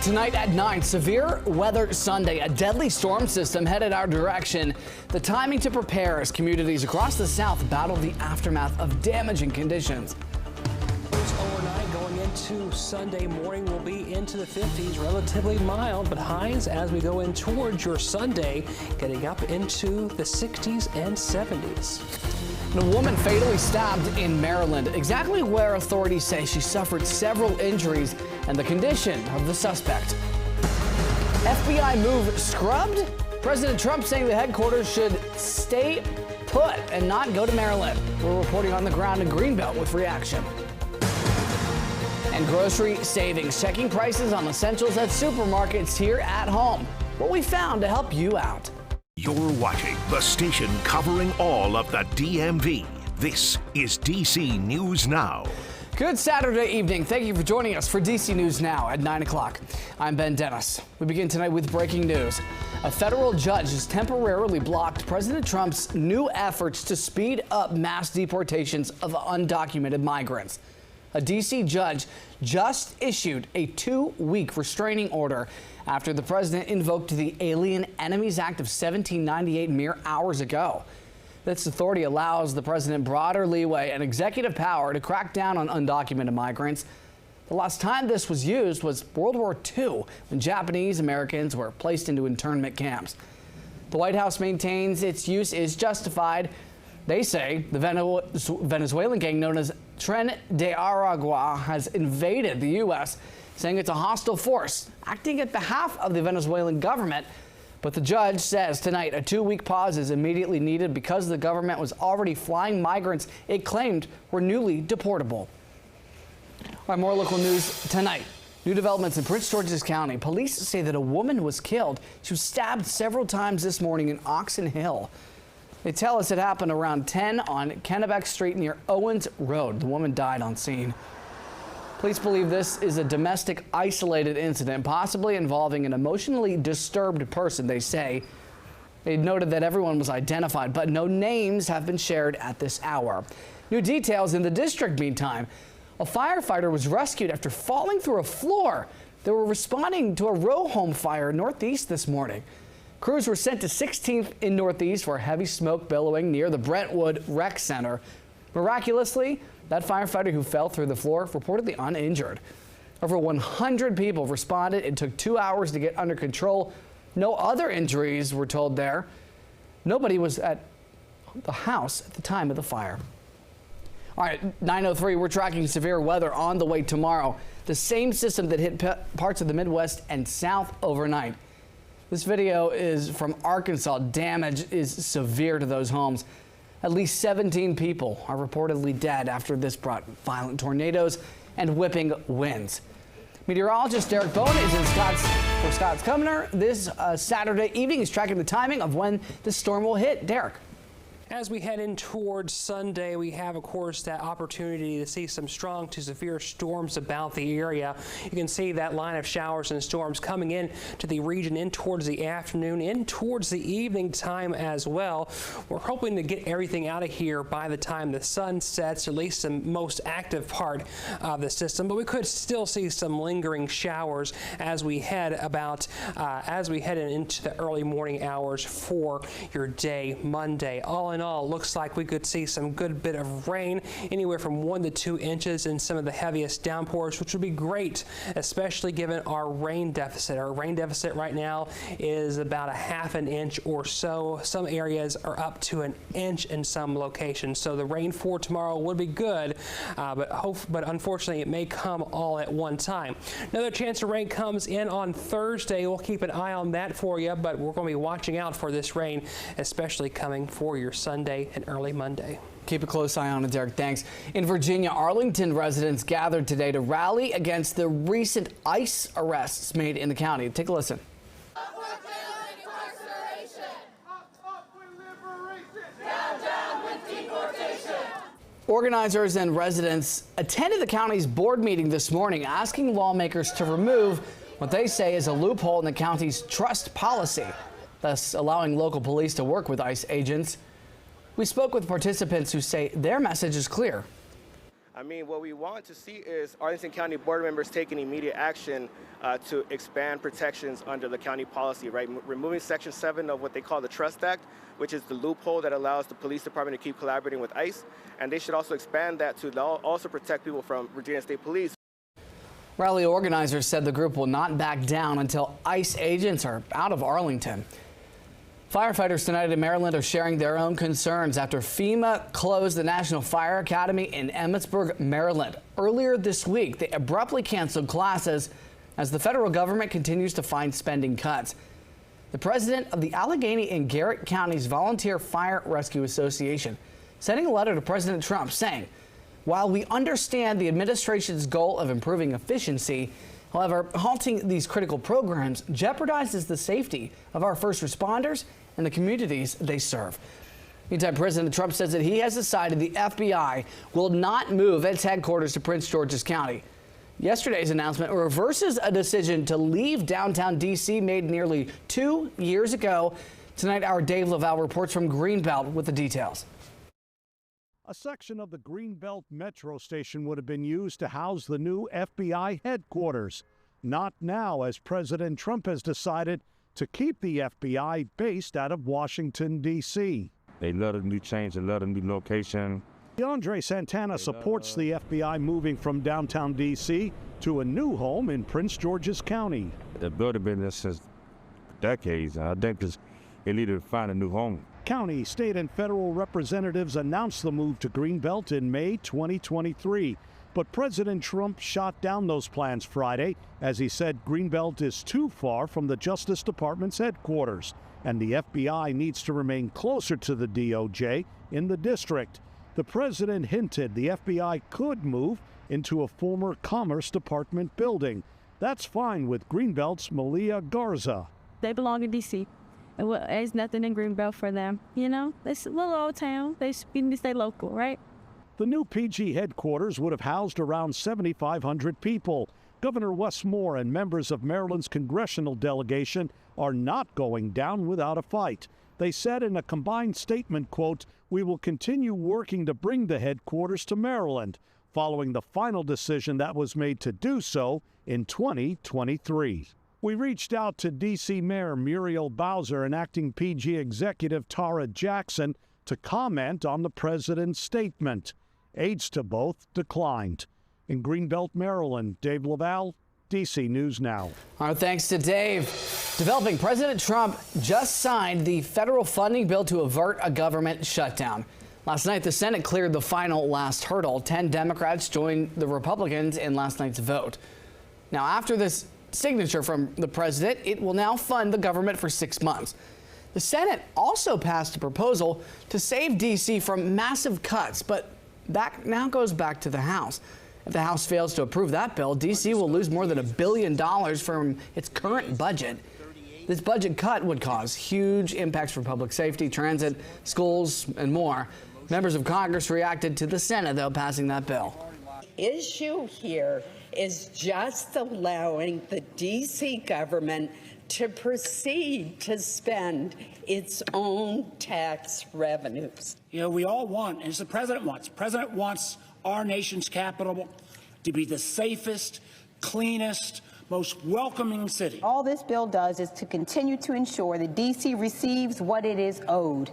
Tonight at 9, severe weather Sunday. A deadly storm system headed our direction. The timing to prepare as communities across the South battle the aftermath of damaging conditions. Overnight going into Sunday morning will be into the 50s, relatively mild, but highs as we go in towards your Sunday, getting up into the 60s and 70s. A woman fatally stabbed in Maryland. Exactly where authorities say she suffered several injuries and the condition of the suspect. FBI move scrubbed? President Trump saying the headquarters should stay put and not go to Maryland. We're reporting on the ground in Greenbelt with reaction. And grocery savings, checking prices on essentials at supermarkets here at home. What we found to help you out. You're watching the station covering all of the DMV. This is DC News Now. Good Saturday evening. Thank you for joining us for DC News Now at 9 o'clock. I'm Ben Dennis. We begin tonight with breaking news. A federal judge has temporarily blocked President Trump's new efforts to speed up mass deportations of undocumented migrants. A DC judge just issued a 2-week restraining order after the president invoked the Alien Enemies Act of 1798 mere hours ago. This authority allows the president broader leeway and executive power to crack down on undocumented migrants. The last time this was used was World War II, when Japanese Americans were placed into internment camps. The White House maintains its use is justified. They say the Venezuelan gang known as Tren de Aragua has invaded the U.S., saying it's a hostile force acting at behalf of the Venezuelan government. But the judge says tonight a 2-week pause is immediately needed because the government was already flying migrants it claimed were newly deportable. All right, more local news tonight. New developments in Prince George's County. Police say that a woman was killed. She was stabbed several times this morning in Oxon Hill. They tell us it happened around 10 on Kennebec Street near Owens Road. The woman died on scene. Police believe this is a domestic isolated incident, possibly involving an emotionally disturbed person, they say. They noted that everyone was identified, but no names have been shared at this hour. New details in the district, meantime. A firefighter was rescued after falling through a floor. They were responding to a row home fire northeast this morning. Crews were sent to 16th in Northeast for heavy smoke billowing near the Brentwood Rec Center. Miraculously, that firefighter who fell through the floor reportedly uninjured. Over 100 people responded. It took 2 hours to get under control. No other injuries were told there. Nobody was at the house at the time of the fire. All right, 9:03, we're tracking severe weather on the way tomorrow. The same system that hit parts of the Midwest and South overnight. This video is from Arkansas. Damage is severe to those homes. At least 17 people are reportedly dead after this brought violent tornadoes and whipping winds. Meteorologist Derek Bowen is in Scott Sumner. This Saturday evening is tracking the timing of when the storm will hit. Derek. As we head in towards Sunday, we have, of course, that opportunity to see some strong to severe storms about the area. You can see that line of showers and storms coming in to the region in towards the afternoon, in towards the evening time as well. We're hoping to get everything out of here by the time the sun sets, at least the most active part of the system, but we could still see some lingering showers as we head into the early morning hours for your day Monday. All in all, looks like we could see some good bit of rain, anywhere from 1 to 2 inches in some of the heaviest downpours, which would be great, especially given our rain deficit. Our rain deficit right now is about a ½ an inch or so. Some areas are up to an inch in some locations. So the rain for tomorrow would be good, but unfortunately it may come all at one time. Another chance of rain comes in on Thursday. We'll keep an eye on that for you, but we're going to be watching out for this rain, especially coming for your Sunday and early Monday. Keep a close eye on it, Derek. Thanks. In Virginia, Arlington residents gathered today to rally against the recent ICE arrests made in the county. Take a listen. Organizers and residents attended the county's board meeting this morning, asking lawmakers to remove what they say is a loophole in the county's trust policy, thus allowing local police to work with ICE agents. We spoke with participants who say their message is clear. I mean, what we want to see is Arlington County board members taking immediate action to expand protections under the county policy, right? Removing Section 7 of what they call the Trust Act, which is the loophole that allows the police department to keep collaborating with ICE. And they should also expand that to also protect people from Virginia State Police. Rally organizers said the group will not back down until ICE agents are out of Arlington. Firefighters tonight in Maryland are sharing their own concerns after FEMA closed the National Fire Academy in Emmitsburg, Maryland. Earlier this week, they abruptly canceled classes as the federal government continues to find spending cuts. The president of the Allegheny and Garrett Counties Volunteer Fire Rescue Association sending a letter to President Trump saying, while we understand the administration's goal of improving efficiency, however, halting these critical programs jeopardizes the safety of our first responders and the communities they serve. Meantime, President Trump says that he has decided the FBI will not move its headquarters to Prince George's County. Yesterday's announcement reverses a decision to leave downtown D.C. made nearly 2 years ago. Tonight, our Dave Laval reports from Greenbelt with the details. A section of the Greenbelt Metro Station would have been used to house the new FBI headquarters. Not now, as President Trump has decided to keep the FBI based out of Washington, D.C. They let a new change, they let a new location. DeAndre Santana supports the FBI moving from downtown D.C. to a new home in Prince George's County. The building business since decades. I think they need to find a new home. County, state, and federal representatives announced the move to Greenbelt in May 2023. But President Trump shot down those plans Friday as he said Greenbelt is too far from the Justice Department's headquarters, and the FBI needs to remain closer to the DOJ in the district. The president hinted the FBI could move into a former Commerce Department building. That's fine with Greenbelt's Malia Garza. They belong in D.C. There's nothing in Greenbelt for them. You know, it's a little old town. They need to stay local, right? The new PG headquarters would have housed around 7,500 people. Governor Wes Moore and members of Maryland's congressional delegation are not going down without a fight. They said in a combined statement, quote, "We will continue working to bring the headquarters to Maryland," following the final decision that was made to do so in 2023. We reached out to D.C. Mayor Muriel Bowser and acting PG executive Tara Jackson to comment on the president's statement. Aides to both declined. In Greenbelt, Maryland, Dave Laval, D.C. News Now. All right, thanks to Dave. Developing, President Trump just signed the federal funding bill to avert a government shutdown. Last night, the Senate cleared the final last hurdle. 10 Democrats joined the Republicans in last night's vote. Now, after this signature from the president, it will now fund the government for 6 months. The Senate also passed a proposal to save D.C. from massive cuts, but that now goes back to the House. If the House fails to approve that bill, D.C. will lose more than $1 billion from its current budget. This budget cut would cause huge impacts for public safety, transit, schools, and more. Members of Congress reacted to the Senate, though, passing that bill. The issue here is just allowing the D.C. government to proceed to spend its own tax revenues. You know, we all want, as the president wants our nation's capital to be the safest, cleanest, most welcoming city. All this bill does is to continue to ensure that D.C. receives what it is owed.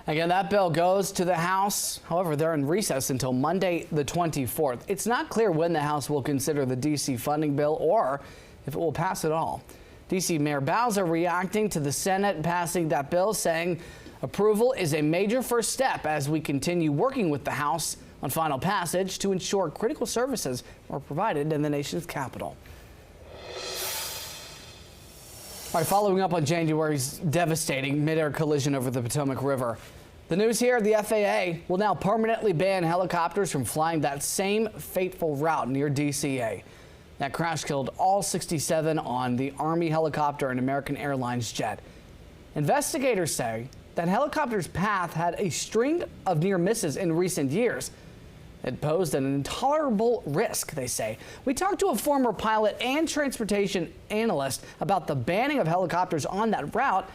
Again, that bill goes to the House. However, they're in recess until Monday, the 24th. It's not clear when the House will consider the D.C. funding bill or if it will pass at all. D.C. Mayor Bowser reacting to the Senate passing that bill, saying approval is a major first step as we continue working with the House on final passage to ensure critical services are provided in the nation's capital. All right, following up on January's devastating mid-air collision over the Potomac River. The news here, the FAA will now permanently ban helicopters from flying that same fateful route near DCA. That crash killed all 67 on the Army helicopter and American Airlines jet. Investigators say that helicopter's path had a string of near misses in recent years. It posed an intolerable risk, they say. We talked to a former pilot and transportation analyst about the banning of helicopters on that route.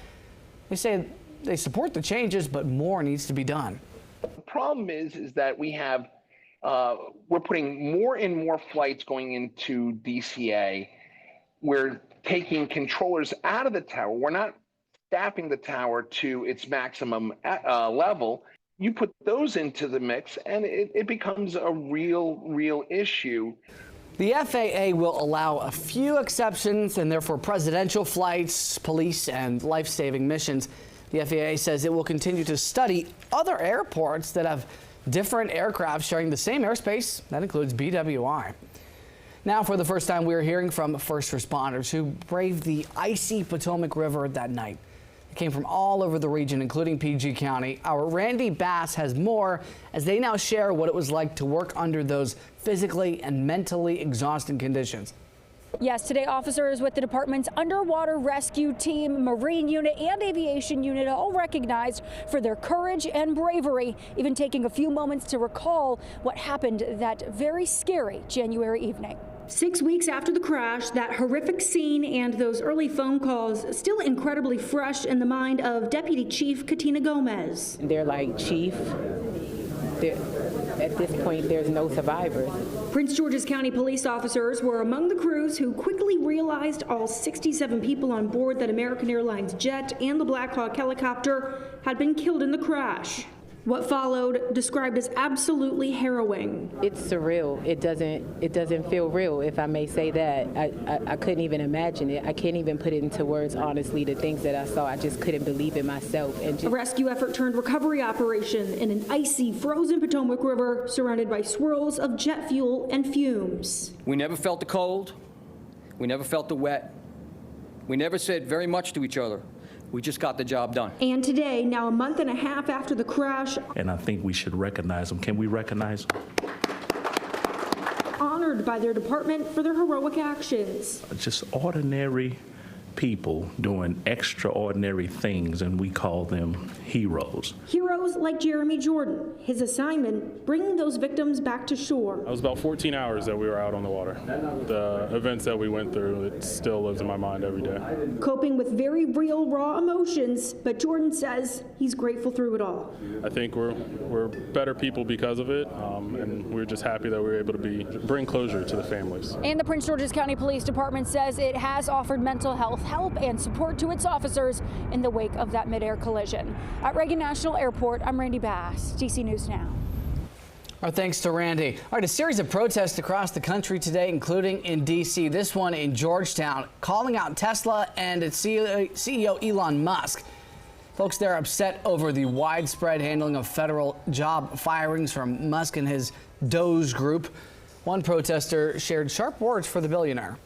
They say they support the changes, but more needs to be done. The problem is that we have we're putting more and more flights going into DCA. We're taking controllers out of the tower. We're not staffing the tower to its maximum level. You put those into the mix and it becomes a real issue. The FAA will allow a few exceptions, and therefore presidential flights, police, and life-saving missions. The FAA says it will continue to study other airports that have different aircraft sharing the same airspace. That includes BWI. Now, for the first time, we're hearing from first responders who braved the icy Potomac River that night. They came from all over the region, including PG County. Our Randy Bass has more as they now share what it was like to work under those physically and mentally exhausting conditions. Yes, today officers with the department's underwater rescue team, Marine unit, and aviation unit all recognized for their courage and bravery, even taking a few moments to recall what happened that very scary January evening. 6 weeks after the crash, that horrific scene and those early phone calls still incredibly fresh in the mind of Deputy Chief Katina Gomez. They're like, Chief, at this point, there's no survivors. Prince George's County police officers were among the crews who quickly realized all 67 people on board that American Airlines jet and the Black Hawk helicopter had been killed in the crash. What followed, described as absolutely harrowing. It's surreal. It doesn't feel real, if I may say that. I couldn't even imagine it. I can't even put it into words, honestly, the things that I saw. I just couldn't believe it myself. A rescue effort turned recovery operation in an icy, frozen Potomac River surrounded by swirls of jet fuel and fumes. We never felt the cold. We never felt the wet. We never said very much to each other. We just got the job done. And today, now a month and a half after the crash, and I think we should recognize them. Can we recognize them? Honored by their department for their heroic actions. Just ordinary people doing extraordinary things, and we call them heroes. Heroes like Jeremy Jordan. His assignment, bringing those victims back to shore. It was about 14 hours that we were out on the water. The events that we went through, it still lives in my mind every day. Coping with very real, raw emotions, but Jordan says he's grateful through it all. I think we're better people because of it, and we're just happy that we're able to bring closure to the families. And the Prince George's County Police Department says it has offered mental health help and support to its officers in the wake of that midair collision. At Reagan National Airport, I'm Randy Bass, DC News Now. Our thanks to Randy. All right, a series of protests across the country today, including in D.C., this one in Georgetown, calling out Tesla and its CEO Elon Musk. Folks, they're upset over the widespread handling of federal job firings from Musk and his Doge group. One protester shared sharp words for the billionaire.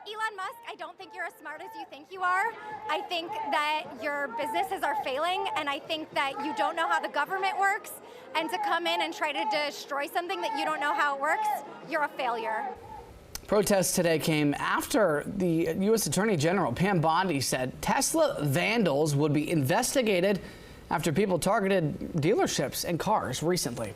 Elon Musk, I don't think you're as smart as you think you are. I think that your businesses are failing, and I think that you don't know how the government works, and to come in and try to destroy something that you don't know how it works, you're a failure. Protests today came after the U.S. Attorney General, Pam Bondi, said Tesla vandals would be investigated after people targeted dealerships and cars recently.